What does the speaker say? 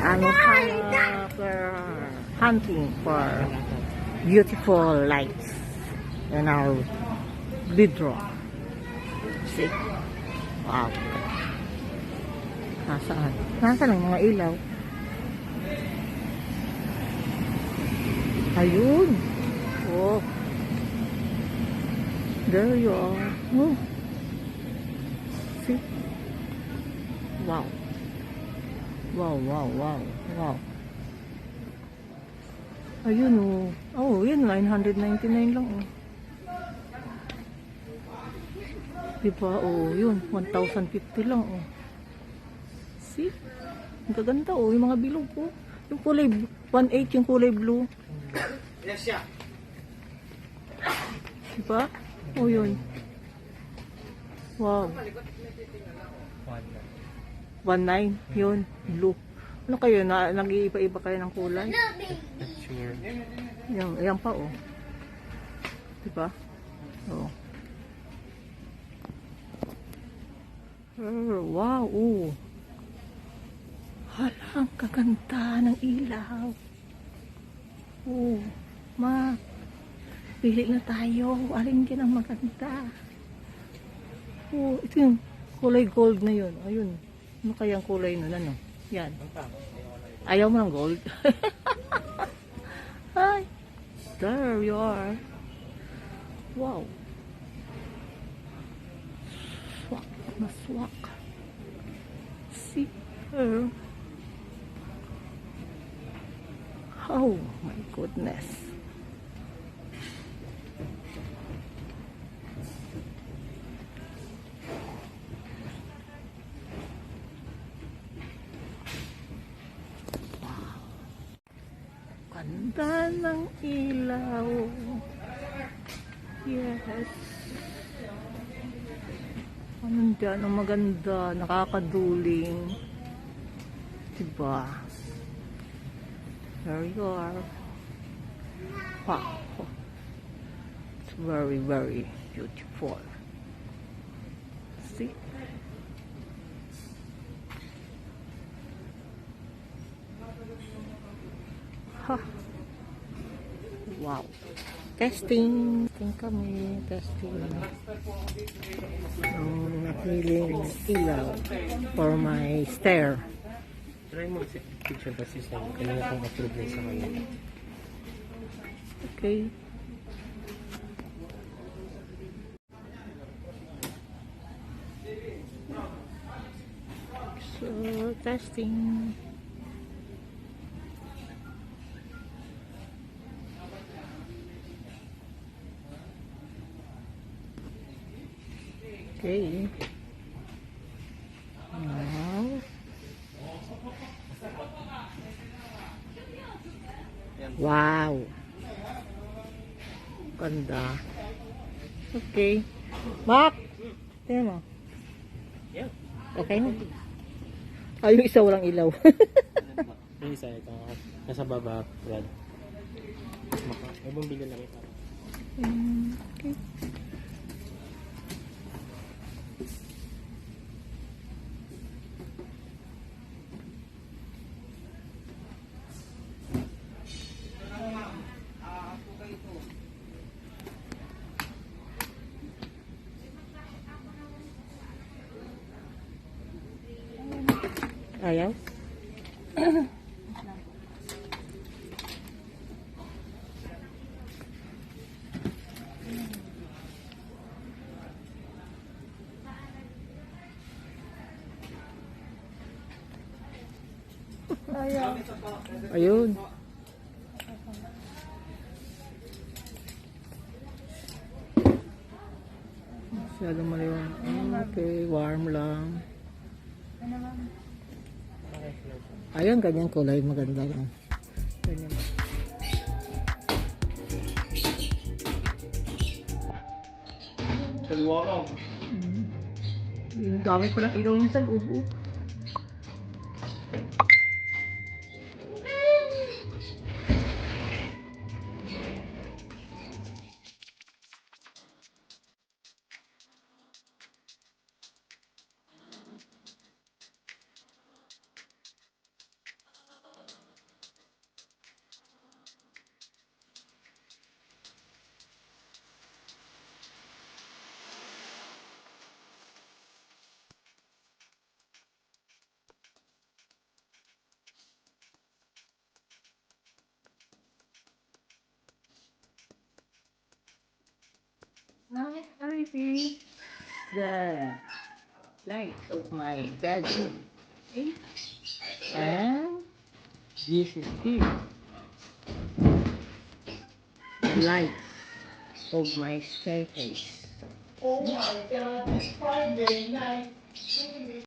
Ang hunting for beautiful lights in our bidro. See? Wow. Nasaan? Nasaan ang mga ilaw? Ayun. Oh. There you are. Oh. See? Wow. Wow, wow, wow, wow. Ayun oh. Oh, yun 999 lang oh. Diba? Oh, yun 1,050 lang oh. See? Ang gaganda oh, yung mga bilog oh. Yung kulay 1.8 yung kulay blue. Yes, yeah. Diba? Oh, yun. Wow. 1.9 yun, blue. Ano kayo, nag-iiba-iba kayo ng kulay? Sure. Yan pa oh. Diba? Oh. Wow, oh. Hala, ang kaganda ng ilaw. Oh, ma. Pili na tayo. Alin din ang maganda. Oh, ito yung kulay gold na yun. Ayun. Ano kayang kulay nun? Ano? Yan. Ayaw mo ng gold? Ay. There you are. Wow. Swak na swak. See her. Oh my goodness. Ganda ng ilaw. Yes. Anong dyan? Ang maganda. Nakakaduling. Diba? There you are. Wow. It's very, very beautiful. See? Ha. Wow. Testing. Testing kami. Testing. Napiling ilaw for my stair. Try mo si picture kasi sa kanina kong upload din sa kanila. Okay. So, testing. Okay. Wow. Wow. Ganda. Okay. Mark! Tingnan mo. Yeah. Okay na. Ay, yung isa walang ilaw. Yung isa ito. Nasa baba, Brad. May bumili lang ito. Okay. Ayaw? Ayaw. Ayun. Masyado maliwan. Okay, warm lang. Ayun, ganyan kulay. Maganda lang. Ganyan. Kaliwa ka. Yung dami ko lang ilaw yung sa loob. Nice, Harvey. The light of my bedroom. Eh? And this is here. The light of my staircase. Oh my God, it's Friday night.